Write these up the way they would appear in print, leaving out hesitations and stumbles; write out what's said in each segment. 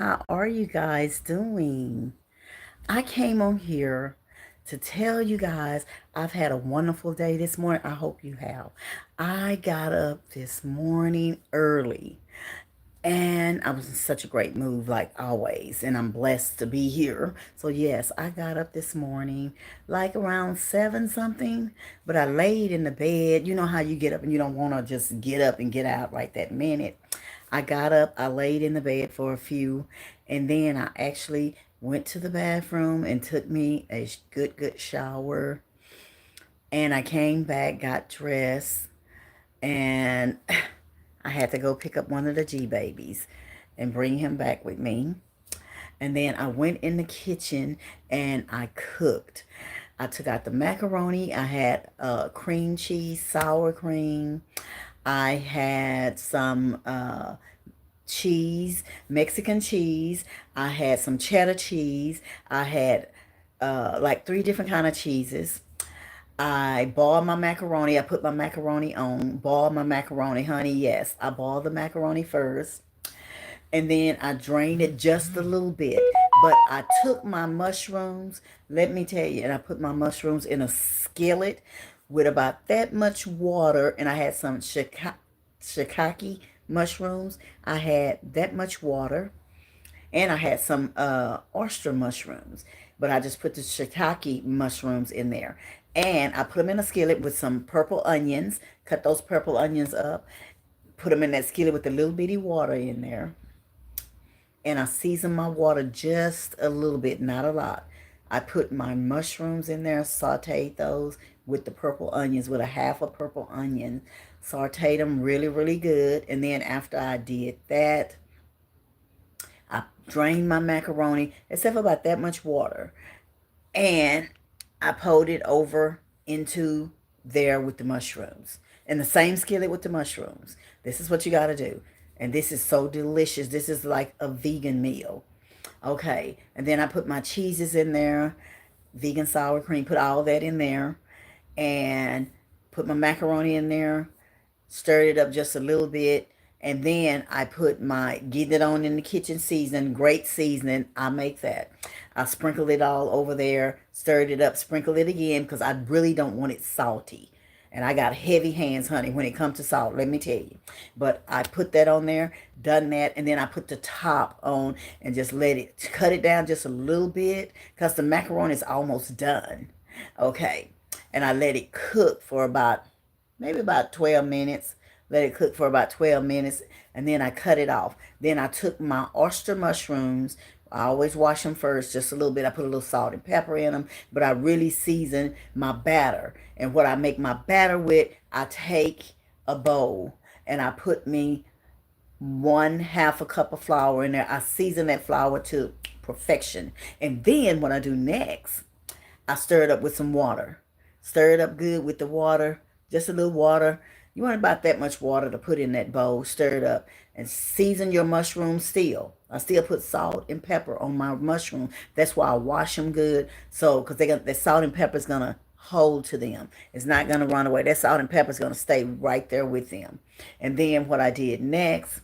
How are you guys doing? I came on here to tell you guys I've had a wonderful day this morning. I hope you have. I got up this morning early and I was in such a great mood, like always, and I'm blessed to be here. So, yes, I got up this morning like around 7 something, but I laid in the bed. You know how you get up and you don't want to just get up and get out right that minute. I got up, I laid in the bed for a few, and then I actually went to the bathroom and took me a good shower. And I came back, got dressed, and I had to go pick up one of the G babies and bring him back with me. And then I went in the kitchen and I cooked. I took out the macaroni. I had cream cheese, sour cream. I had some cheese, Mexican cheese. I had some cheddar cheese. I had like three different kind of cheeses. I boiled my macaroni. I put my macaroni on. Boiled my macaroni, honey. Yes, I boiled the macaroni first, and then I drained it just a little bit. But I took my mushrooms. Let me tell you, and I put my mushrooms in a skillet with about that much water, and I had some shiitake mushrooms. I had that much water, and I had some oyster mushrooms, but I just put the shiitake mushrooms in there. And I put them in a skillet with some purple onions, cut those purple onions up, put them in that skillet with a little bitty water in there. And I seasoned my water just a little bit, not a lot. I put my mushrooms in there, sauteed those with the purple onions, with a half a purple onion, sauteed them really good. And then after I did that, I drained my macaroni, except for about that much water. And I poured it over into there with the mushrooms. In the same skillet with the mushrooms. This is what you got to do. And this is so delicious. This is like a vegan meal. Okay. And then I put my cheeses in there, vegan sour cream, put all that in there, and put my macaroni in there, stirred it up just a little bit, and then I put my getting it on in the kitchen seasoning, great seasoning. I make that. I sprinkle it all over there, stirred it up, sprinkle it again because I really don't want it salty. And I got heavy hands, honey, when it comes to salt, let me tell you. But I put that on there, done that, and then I put the top on and just let it, cut it down just a little bit because the macaroni is almost done. Okay. And I let it cook for about, maybe about 12 minutes. Let it cook for about 12 minutes, and then I cut it off. Then I took my oyster mushrooms. I always wash them first, just a little bit. I put a little salt and pepper in them, but I really season my batter. And what I make my batter with, I take a bowl and I put me 1/2 a cup of flour in there. I season that flour to perfection. And then what I do next, I stir it up with some water. Stir it up good with the water, just a little water. You want about that much water to put in that bowl. Stir it up and season your mushrooms still. I still put salt and pepper on my mushroom. That's why I wash them good. So, because that salt and pepper is going to hold to them. It's not going to run away. That salt and pepper is going to stay right there with them. And then what I did next,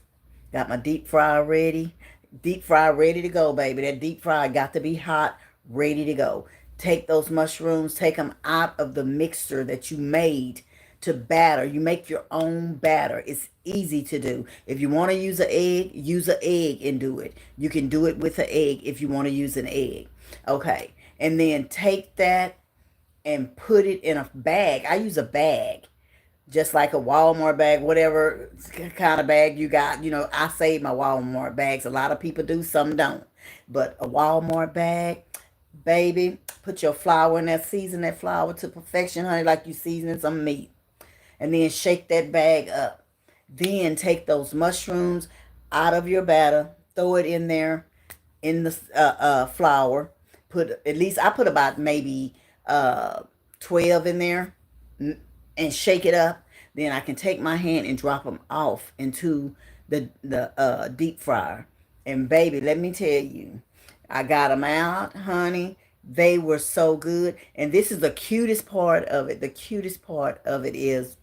got my deep fryer ready. Deep fry ready to go, baby. That deep fry got to be hot, ready to go. Take those mushrooms, take them out of the mixture that you made to batter. You make your own batter. It's easy to do. If you want to use an egg and do it. You can do it with an egg if you want to use an egg. Okay. And then take that and put it in a bag. I use a bag, just like a Walmart bag, whatever kind of bag you got. You know, I save my Walmart bags. A lot of people do, some don't. But a Walmart bag, baby, put your flour in there, season that flour to perfection, honey, like you seasoning some meat. And then shake that bag up. Then take those mushrooms out of your batter, throw it in there in the flour. Put at least I put about maybe 12 in there, and shake it up. Then I can take my hand and drop them off into the deep fryer. And baby, let me tell you, I got them out, honey. They were so good. And this is the cutest part of it. The cutest part of it is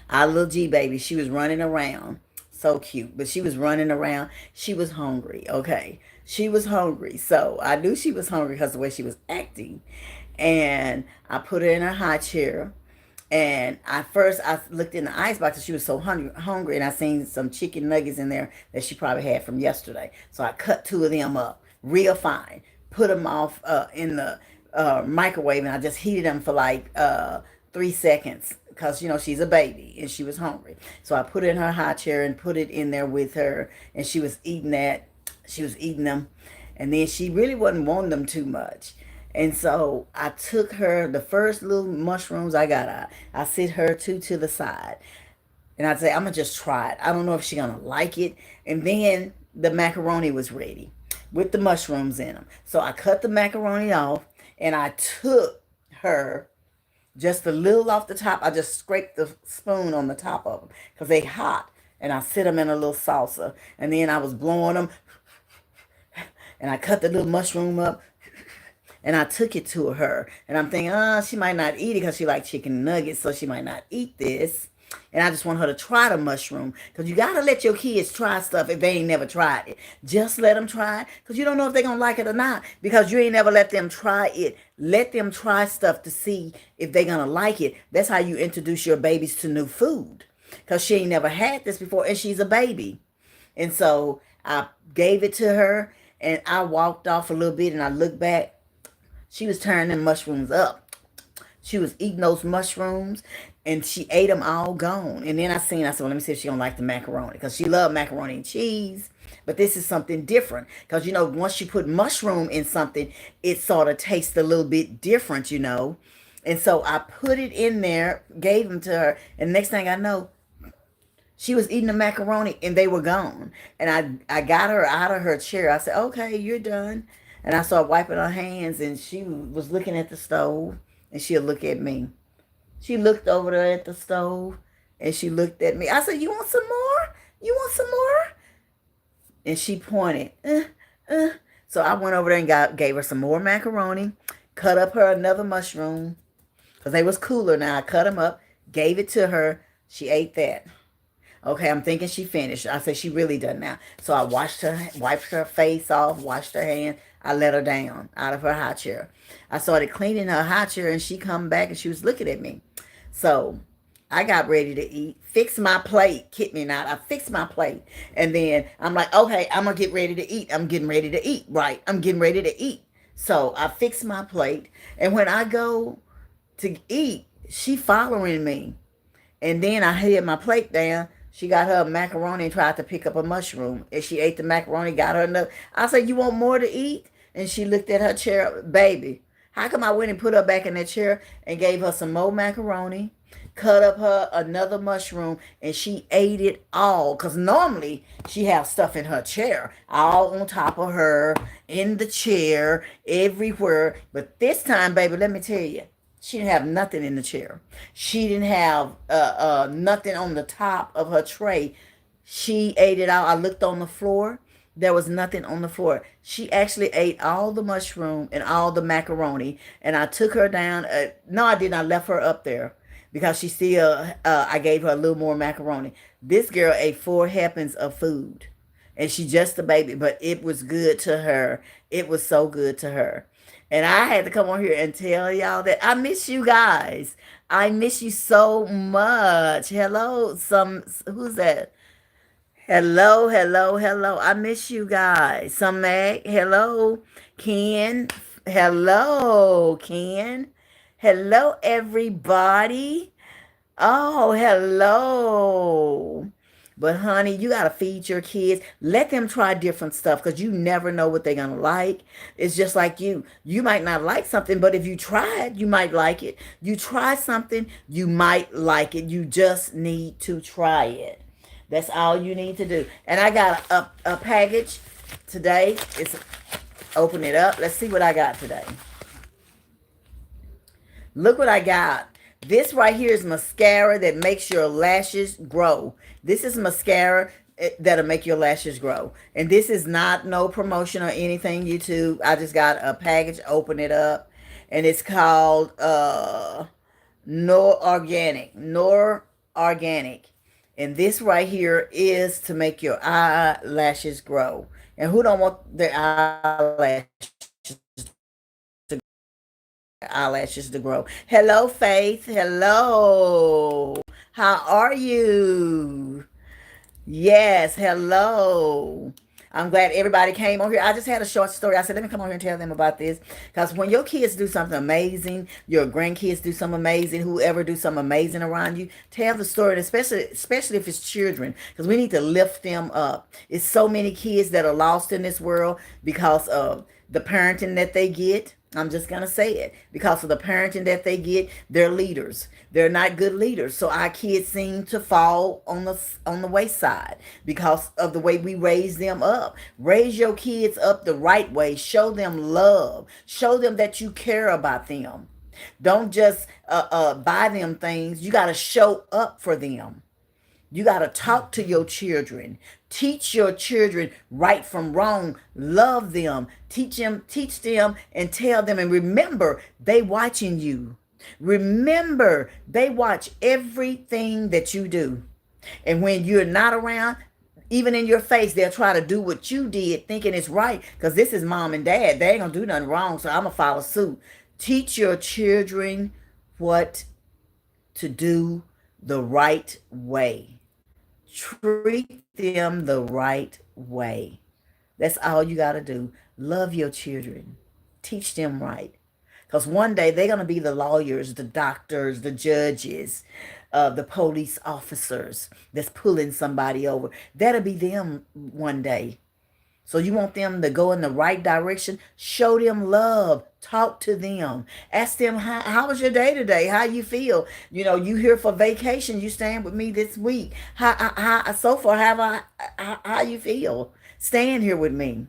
our little G baby. She was running around. So cute. But she was running around. She was hungry. Okay. She was hungry. So I knew she was hungry because of the way she was acting. And I put her in her high chair. And I looked in the icebox and she was so hungry, and I seen some chicken nuggets in there that she probably had from yesterday. So I cut two of them up real fine, put them off in the microwave, and I just heated them for like 3 seconds because she's a baby and she was hungry. So I put it in her hot chair and put it in there with her, and she was eating that. She was eating them, and then she really wasn't wanting them too much. And so I took her, the first little mushrooms I got out, I sit her two to the side. And I'd say, I'm going to just try it. I don't know if she's going to like it. And then the macaroni was ready with the mushrooms in them. So I cut the macaroni off and I took her just a little off the top. I just scraped the spoon on the top of them because they hot. And I sit them in a little salsa. And then I was blowing them. And I cut the little mushroom up and I took it to her. And I'm thinking, she might not eat it because she likes chicken nuggets, so she might not eat this. And I just want her to try the mushroom. Because you got to let your kids try stuff if they ain't never tried it. Just let them try it. Because you don't know if they're going to like it or not. Because you ain't never let them try it. Let them try stuff to see if they're going to like it. That's how you introduce your babies to new food. Because she ain't never had this before and she's a baby. And so I gave it to her and I walked off a little bit and I looked back. She was turning them mushrooms up. She was eating those mushrooms and she ate them all gone. And then I said, well, let me see if she don't like the macaroni. Because she loved macaroni and cheese. But this is something different. Because, once you put mushroom in something, it sort of tastes a little bit different. And so I put it in there, gave them to her. And next thing I know, she was eating the macaroni and they were gone. And I got her out of her chair. I said, okay, you're done. And I started wiping her hands, and she was looking at the stove, and she'll look at me. She looked over there at the stove, and she looked at me. I said, you want some more? You want some more? And she pointed. So I went over there and gave her some more macaroni, cut up her another mushroom, because they was cooler now. I cut them up, gave it to her. She ate that. Okay, I'm thinking she finished. I said, she really done now. So I wiped her face off, washed her hand. I let her down out of her high chair. I started cleaning her high chair and she come back and she was looking at me. So I got ready to eat, fix my plate, kid me not. I fixed my plate. And then I'm like, okay, I'm going to get ready to eat. I'm getting ready to eat, right? I'm getting ready to eat. So I fixed my plate. And when I go to eat, she following me. And then I had my plate down. She got her macaroni and tried to pick up a mushroom. And she ate the macaroni, got her another. I said, you want more to eat? And she looked at her chair. Baby, how come I went and put her back in that chair and gave her some more macaroni, cut up her another mushroom, and she ate it all? Because normally she has stuff in her chair, all on top of her, in the chair, everywhere. But this time, baby, let me tell you, she didn't have nothing in the chair. She didn't have nothing on the top of her tray. She ate it all. I looked on the floor. There was nothing on the floor. She actually ate all the mushroom and all the macaroni. And I took her down. No, I didn't. I left her up there because she still, I gave her a little more macaroni. This girl ate 4 helpings of food. And she just a baby, but it was good to her. It was so good to her. And I had to come on here and tell y'all that I miss you guys. I miss you so much. Hello, who's that? Hello, hello, hello. I miss you guys. Some Mag, hello. Ken, hello, Ken. Hello, everybody. Oh, hello. But honey, you got to feed your kids. Let them try different stuff because you never know what they're going to like. It's just like you. You might not like something, but if you try it, you might like it. You try something, you might like it. You just need to try it. That's all you need to do. And I got a package today. Open it up. Let's see what I got today. Look what I got. This right here is mascara that makes your lashes grow. This is mascara that'll make your lashes grow. And this is not no promotion or anything, YouTube. I just got a package. Open it up. And it's called Nor Organic. And this right here is to make your eyelashes grow. And who don't want their eyelashes to grow? Hello, Faith. Hello. How are you? Yes, hello. I'm glad everybody came on here. I just had a short story. I said, let me come on here and tell them about this. Because when your kids do something amazing, your grandkids do something amazing, whoever do something amazing around you, tell the story, especially if it's children, because we need to lift them up. It's so many kids that are lost in this world because of the parenting that they get. I'm just going to say it. Because of the parenting that they get, they're leaders. They're not good leaders. So our kids seem to fall on the wayside because of the way we raise them up. Raise your kids up the right way. Show them love. Show them that you care about them. Don't just buy them things. You got to show up for them. You got to talk to your children. Teach your children right from wrong. Love them. Teach them and tell them. And remember, they watching you. Remember, they watch everything that you do. And when you're not around, even in your face, they'll try to do what you did, thinking it's right. Because this is mom and dad. They ain't going to do nothing wrong, so I'm going to follow suit. Teach your children what to do the right way. Treat them the right way. That's all you got to do. Love your children. Teach them right. Because one day they're going to be the lawyers, the doctors, the judges, the police officers that's pulling somebody over. That'll be them one day. So you want them to go in the right direction. Show them love. Talk to them. Ask them, how was your day today? How you feel? You know, you here for vacation. You staying with me this week. How so far, how you feel staying here with me?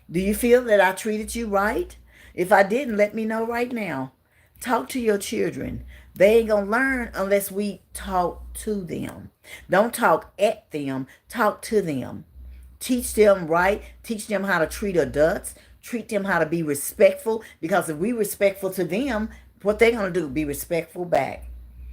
Do you feel that I treated you right? If I didn't, let me know right now. Talk to your children. They ain't going to learn unless we talk to them. Don't talk at them. Talk to them. Teach them right. Teach them how to treat adults. Treat them how to be respectful. Because if we respectful to them, what they're going to do, be respectful back.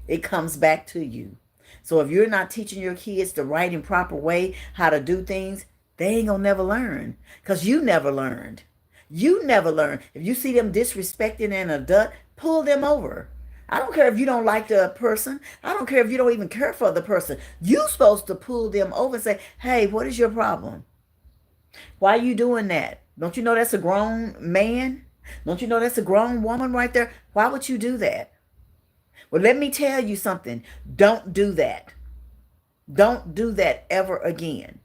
It comes back to you. So if you're not teaching your kids the right and proper way, how to do things, they ain't going to never learn. Because you never learned. You never learn. If you see them disrespecting an adult, pull them over. I don't care if you don't like the person. I don't care if you don't even care for the person. You're supposed to pull them over and say, hey, what is your problem? Why are you doing that? Don't you know that's a grown man? Don't you know that's a grown woman right there? Why would you do that? Well, let me tell you something. Don't do that. Don't do that ever again.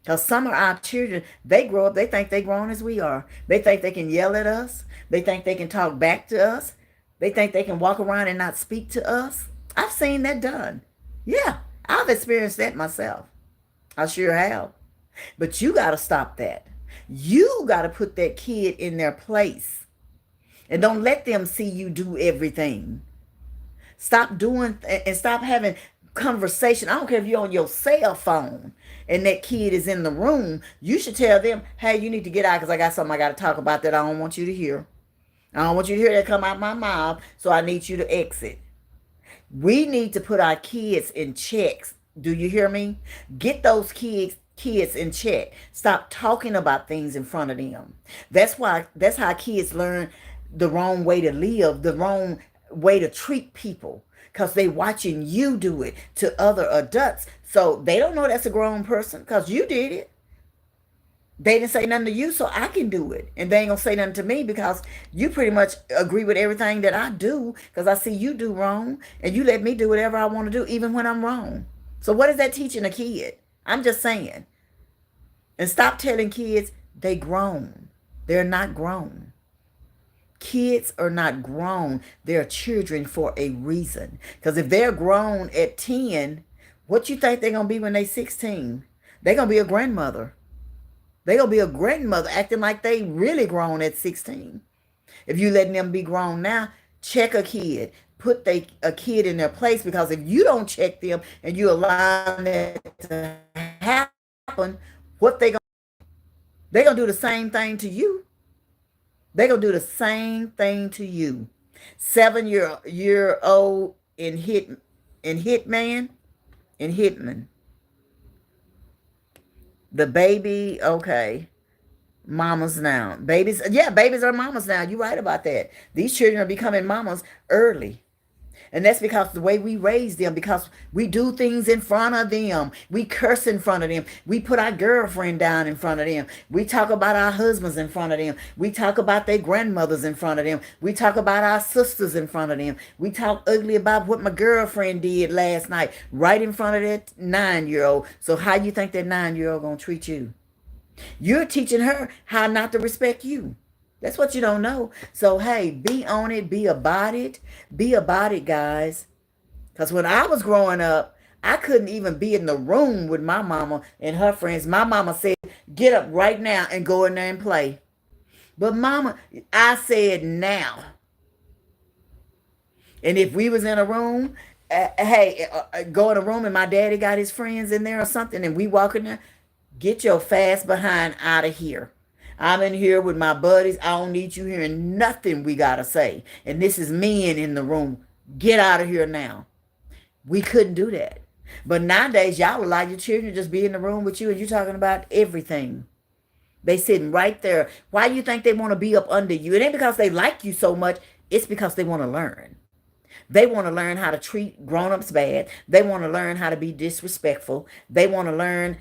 Because some of our children, they grow up, they think they grown as we are. They think they can yell at us. They think they can talk back to us. They think they can walk around and not speak to us. I've seen that done. Yeah, I've experienced that myself. I sure have. But you got to stop that. You got to put that kid in their place. And don't let them see you do everything. Stop doing and stop having conversation. I don't care if you're on your cell phone and that kid is in the room. You should tell them, hey, you need to get out because I got something I got to talk about that I don't want you to hear. I don't want you to hear that come out my mouth, so I need you to exit. We need to put our kids in checks. Do you hear me? Get those kids in check. Stop talking about things in front of them. That's how kids learn the wrong way to live, the wrong way to treat people. Because they watching you do it to other adults. So they don't know that's a grown person because you did it. They didn't say nothing to you, so I can do it. And they ain't going to say nothing to me because you pretty much agree with everything that I do because I see you do wrong and you let me do whatever I want to do even when I'm wrong. So what is that teaching a kid? I'm just saying. And stop telling kids they grown. They're not grown. Kids are not grown. They're children for a reason. Because if they're grown at 10, what you think they're going to be when they're 16? They're going to be a grandmother. They're going to be a grandmother acting like they really grown at 16. If you letting them be grown now, check a kid. Put a kid in their place because if you don't check them and you allow that to happen, what they're going to do the same thing to you. They're going to do the same thing to you. 7-year-old in Hitman. in Hitman. The baby, okay. Mamas now. Babies, yeah, babies are mamas now. You're right about that. These children are becoming mamas early. And that's because the way we raise them, because we do things in front of them. We curse in front of them. We put our girlfriend down in front of them. We talk about our husbands in front of them. We talk about their grandmothers in front of them. We talk about our sisters in front of them. We talk ugly about what my girlfriend did last night right in front of that 9-year-old. So how you think that 9-year-old gonna treat you? You're teaching her how not to respect you. That's what you don't know. So, hey, be on it, be about it, be about it, guys. Because when I was growing up, I couldn't even be in the room with my mama and her friends. My mama said, get up right now and go in there and play. But mama, I said now. And if we was in a room, hey, go in a room and my daddy got his friends in there or something and we walk in there, get your fast behind out of here. I'm in here with my buddies. I don't need you hearing nothing we got to say. And this is men in the room. Get out of here now. We couldn't do that. But nowadays, y'all allow your children to just be in the room with you and you're talking about everything. They sitting right there. Why do you think they want to be up under you? It ain't because they like you so much. It's because they want to learn. They want to learn how to treat grown-ups bad. They want to learn how to be disrespectful. They want to learn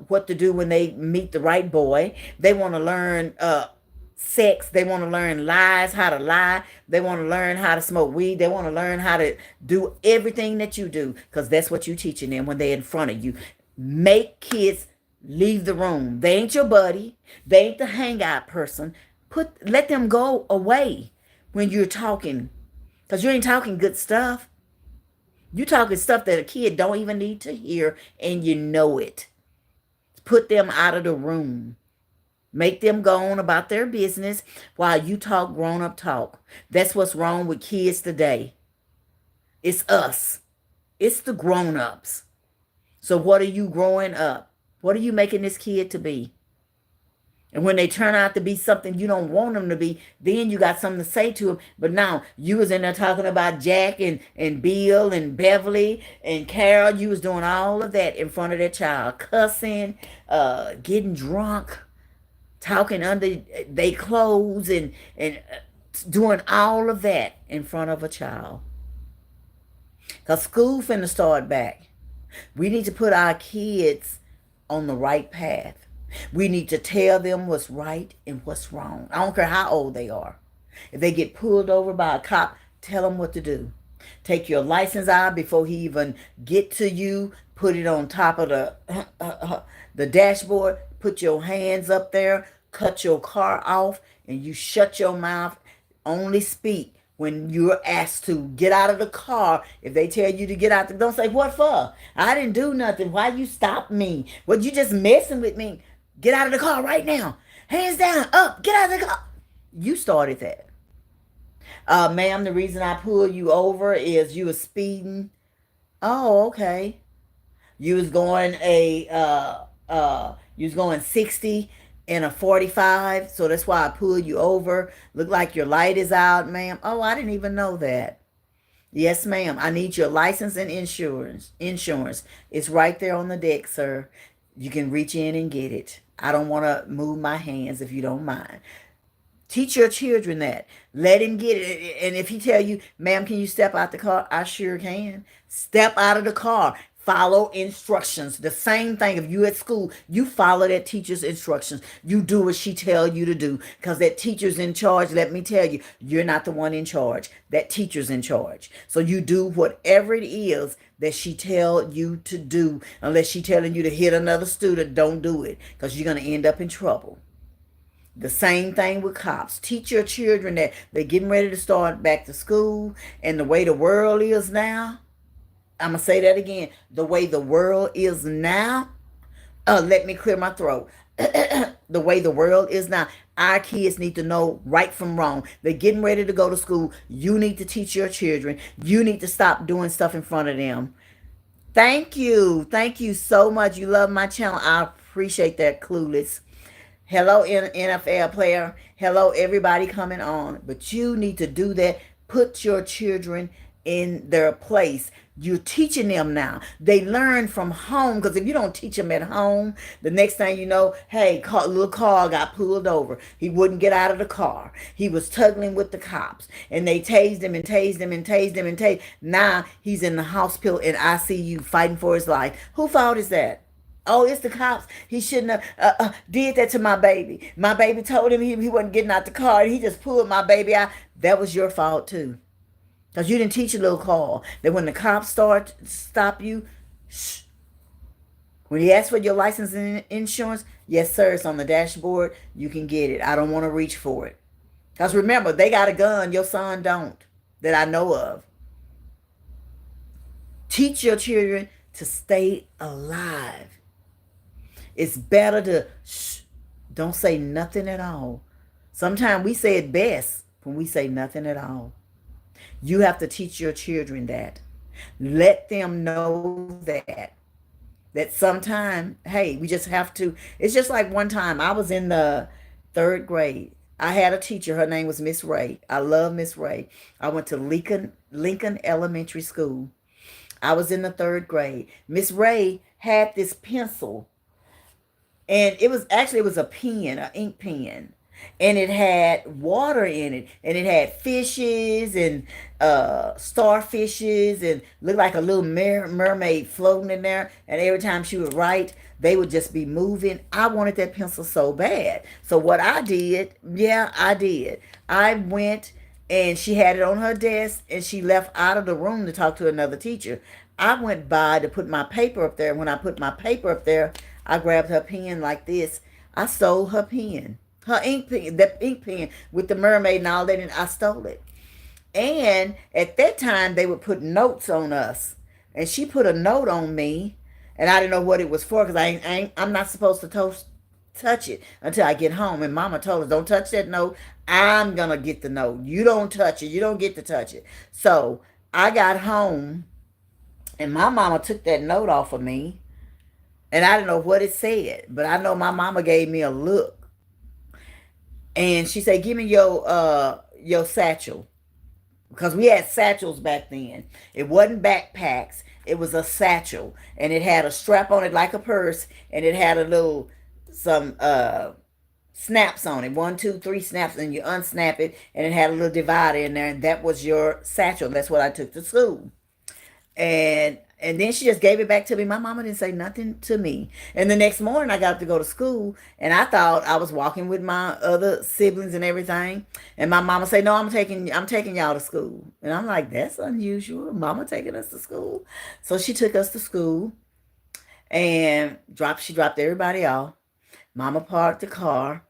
what to do when they meet the right boy. They want to learn sex. They want to learn lies, how to lie. They want to learn how to smoke weed. They want to learn how to do everything that you do because that's what you're teaching them when they're in front of you. Make kids leave the room. They ain't your buddy. They ain't the hangout person. Let them go away when you're talking. Because you ain't talking good stuff. You talking stuff that a kid don't even need to hear, and you know it. Put them out of the room. Make them go on about their business while you talk grown-up talk. That's what's wrong with kids today. It's us. It's the grown-ups. So what are you growing up? What are you making this kid to be? And when they turn out to be something you don't want them to be, then you got something to say to them. But now you was in there talking about Jack and Bill and Beverly and Carol. You was doing all of that in front of that child. Cussing, getting drunk, talking under their clothes and doing all of that in front of a child. Because school finna start back. We need to put our kids on the right path. We need to tell them what's right and what's wrong. I don't care how old they are. If they get pulled over by a cop, tell them what to do. Take your license out before he even get to you. Put it on top of the dashboard. Put your hands up there. Cut your car off and you shut your mouth. Only speak when you're asked to. Get out of the car. If they tell you to get out, don't say, what for? I didn't do nothing. Why you stop me? Well, you just messing with me. Get out of the car right now. Hands down, up, get out of the car. You started that. Ma'am, the reason I pulled you over is you was speeding. Oh, okay. You was going you was going 60 in a 45, so that's why I pulled you over. Look like your light is out, ma'am. Oh, I didn't even know that. Yes, ma'am. I need your license and insurance. Insurance. It's right there on the deck, sir. You can reach in and get it. I don't want to move my hands if you don't mind. Teach your children that. Let him get it. And if he tell you, ma'am, can you step out the car? I sure can. Step out of the car. Follow instructions. The same thing. If you at school, you follow that teacher's instructions. You do what she tell you to do. Because that teacher's in charge. Let me tell you, you're not the one in charge. That teacher's in charge. So you do whatever it is that she tell you to do. Unless she telling you to hit another student, don't do it. Because you're going to end up in trouble. The same thing with cops. Teach your children that they're getting ready to start back to school. And the way the world is now, I'm going to say that again. The way the world is now, let me clear my throat. The way the world is now, our kids need to know right from wrong. They're getting ready to go to school. You need to teach your children. You need to stop doing stuff in front of them. Thank you. Thank you so much. You love my channel. I appreciate that, Clueless. Hello, NFL player. Hello, everybody coming on. But you need to do that. Put your children in their place. You're teaching them now. They learn from home, because if you don't teach them at home, the next thing you know, hey, little Carl got pulled over. He wouldn't get out of the car. He was tugging with the cops, and they tased him and tased him and tased him and tased. Now he's in the hospital in ICU fighting for his life. Who fault is that? Oh, it's the cops. He shouldn't have did that to my baby. My baby told him he wasn't getting out the car, and he just pulled my baby out. That was your fault too. Because you didn't teach a little Carl that when the cops stop you, shh. When he asks for your license and insurance, yes, sir, it's on the dashboard. You can get it. I don't want to reach for it. Because remember, they got a gun. Your son don't, that I know of. Teach your children to stay alive. It's better to shh, don't say nothing at all. Sometimes we say it best when we say nothing at all. You have to teach your children that. Let them know that. That sometime, hey, we just have to. It's just like one time I was in the third grade. I had a teacher. Her name was Miss Ray. I love Miss Ray. I went to Lincoln Elementary School. I was in the third grade. Miss Ray had this pencil, and it was a pen, an ink pen, and it had water in it, and it had fishes and starfishes, and looked like a little mermaid floating in there. And every time she would write, they would just be moving. I wanted that pencil so bad. So what I did, yeah, I did. I went, and she had it on her desk, and she left out of the room to talk to another teacher. I went by to put my paper up there. When I put my paper up there, I grabbed her pen like this. I stole her pen. Her ink pen, the ink pen with the mermaid and all that, and I stole it. And at that time, they would put notes on us. And she put a note on me, and I didn't know what it was for, because I'm not supposed to touch it until I get home. And Mama told us, don't touch that note. I'm going to get the note. You don't touch it. You don't get to touch it. So I got home, and my mama took that note off of me. And I didn't know what it said, but I know my mama gave me a look. And she said, give me your satchel. Because we had satchels back then. It wasn't backpacks. It was a satchel. And it had a strap on it like a purse. And it had some snaps on it. 1, 2, 3 snaps. And you unsnap it. And it had a little divider in there. And that was your satchel. That's what I took to school. And then she just gave it back to me. My mama didn't say nothing to me. And the next morning I got to go to school, and I thought I was walking with my other siblings and everything. And my mama said, "No, I'm taking y'all to school." And I'm like, "That's unusual. Mama taking us to school." So she took us to school and she dropped everybody off. Mama parked the car.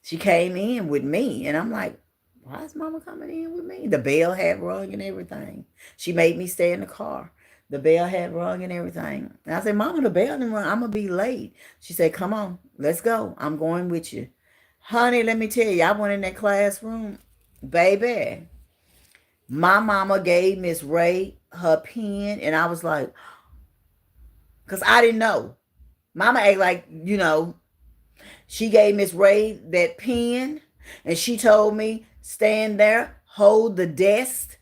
She came in with me, and I'm like, why is Mama coming in with me? The bell had rung and everything. She made me stay in the car. The bell had rung and everything. And I said, Mama, the bell didn't rung. I'm going to be late. She said, come on, let's go. I'm going with you. Honey, let me tell you, I went in that classroom. Baby, my mama gave Miss Ray her pen, and I was like, because I didn't know. Mama act like, she gave Miss Ray that pen, and she told me, stand there, hold the desk.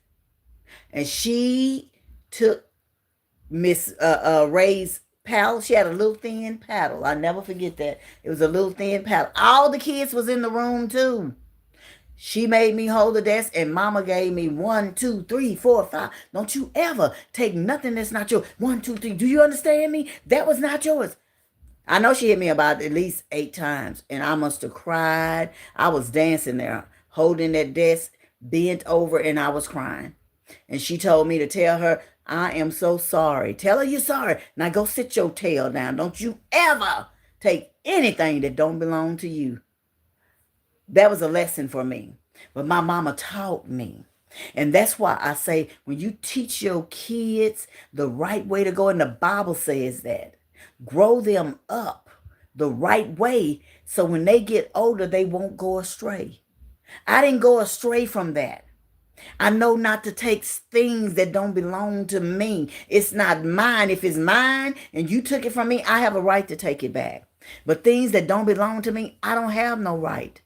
And she took Miss Ray's paddle. She had a little thin paddle. I'll never forget that. It was a little thin paddle. All the kids was in the room too. She made me hold the desk, and Mama gave me 1, 2, 3, 4, 5. Don't you ever take nothing that's not yours. 1, 2, 3. Do you understand me? That was not yours. I know she hit me about at least 8 times, and I must have cried. I was dancing there, holding that desk, bent over, and I was crying. And she told me to tell her, I am so sorry. Tell her you're sorry. Now go sit your tail down. Don't you ever take anything that don't belong to you. That was a lesson for me. But my mama taught me. And that's why I say, when you teach your kids the right way to go, and the Bible says that, grow them up the right way so when they get older, they won't go astray. I didn't go astray from that. I know not to take things that don't belong to me. It's not mine. If it's mine and you took it from me, I have a right to take it back. But things that don't belong to me, I don't have no right.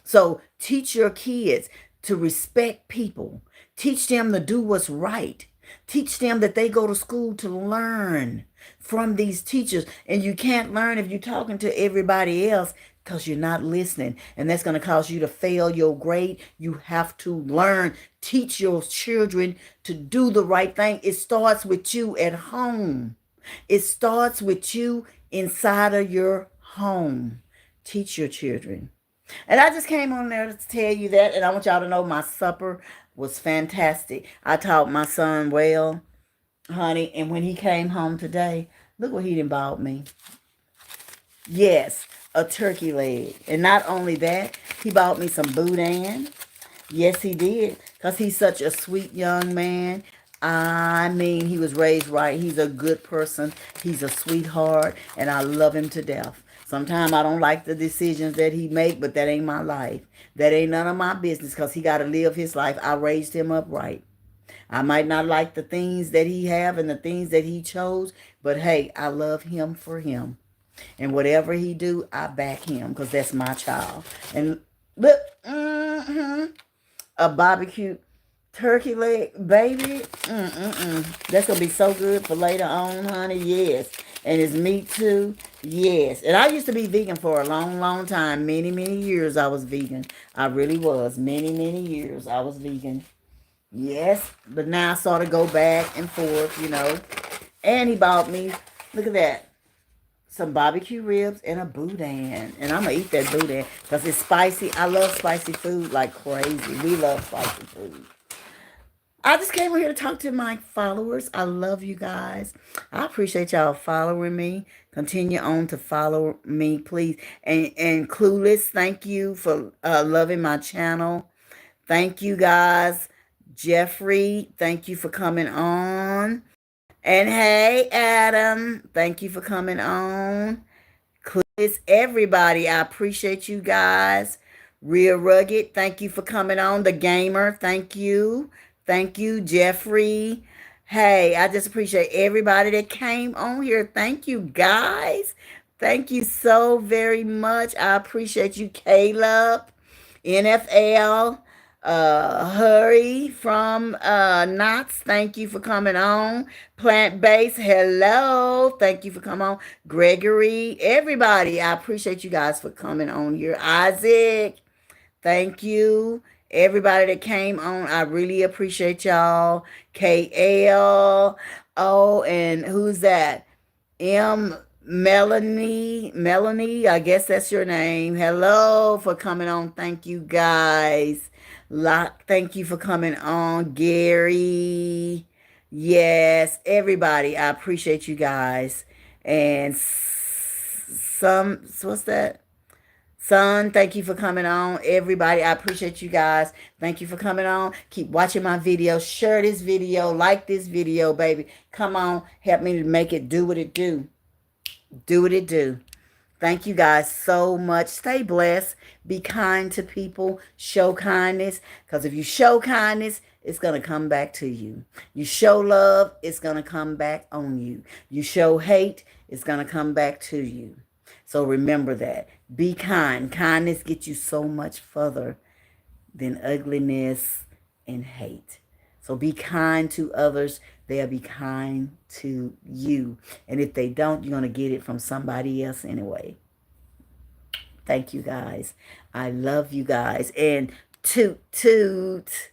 So teach your kids. to respect people. Teach them to do what's right. Teach them that they go to school to learn from these teachers. And you can't learn if you're talking to everybody else because you're not listening. And that's going to cause you to fail your grade. You have to learn. Teach your children to do the right thing. It starts with you at home. It starts with you inside of your home. Teach your children. And I just came on there to tell you that. And I want y'all to know my supper was fantastic. I taught my son well, honey. And when he came home today, look what he done bought me. Yes, a turkey leg. And not only that, he bought me some boudin. Yes, he did. Because he's such a sweet young man. I mean, he was raised right. He's a good person. He's a sweetheart. And I love him to death. Sometimes I don't like the decisions that he make, but that ain't my life. That ain't none of my business because he got to live his life. I raised him up right. I might not like the things that he have and the things that he chose, but hey, I love him for him. And whatever he do, I back him because that's my child. And look, a barbecue turkey leg, baby. That's going to be so good for later on, honey. Yes. And it's meat too. Yes. And I used to be vegan for a long, long time. Many, many years I was vegan. I really was. Many, many years I was vegan. Yes. But now I sort of go back and forth, you know. And he bought me, look at that, some barbecue ribs and a boudin. And I'm going to eat that boudin because it's spicy. I love spicy food like crazy. We love spicy food. I just came here to talk to my followers. I love you guys. I appreciate y'all following me. Continue on to follow me, please. And Clueless, thank you for loving my channel. Thank you, guys. Jeffrey, thank you for coming on. And hey, Adam, thank you for coming on. Clueless, everybody, I appreciate you guys. Real Rugged, thank you for coming on. The Gamer, thank you. Thank you, Jeffrey. Hey, I just appreciate everybody that came on here. Thank you, guys. Thank you so very much. I appreciate you, Caleb, NFL, Hurry from Knots. Thank you for coming on. Plant Based, hello. Thank you for coming on. Gregory, everybody, I appreciate you guys for coming on here. Isaac, thank you. Everybody that came on, I really appreciate y'all. KL. Oh, and who's that? Melanie, I guess that's your name. Hello for coming on. Thank you guys. Thank you for coming on. Gary. Yes, everybody. I appreciate you guys. And what's that? Son, thank you for coming on. Everybody, I appreciate you guys. Thank you for coming on. Keep watching my videos. Share this video. Like this video, baby. Come on. Help me to make it do what it do. Do what it do. Thank you guys so much. Stay blessed. Be kind to people. Show kindness. Because if you show kindness, it's going to come back to you. You show love, it's going to come back on you. You show hate, it's going to come back to you. So remember that. Be kind. Kindness gets you so much further than ugliness and hate. So be kind to others. They'll be kind to you. And if they don't, you're going to get it from somebody else anyway. Thank you, guys. I love you guys. And toot, toot.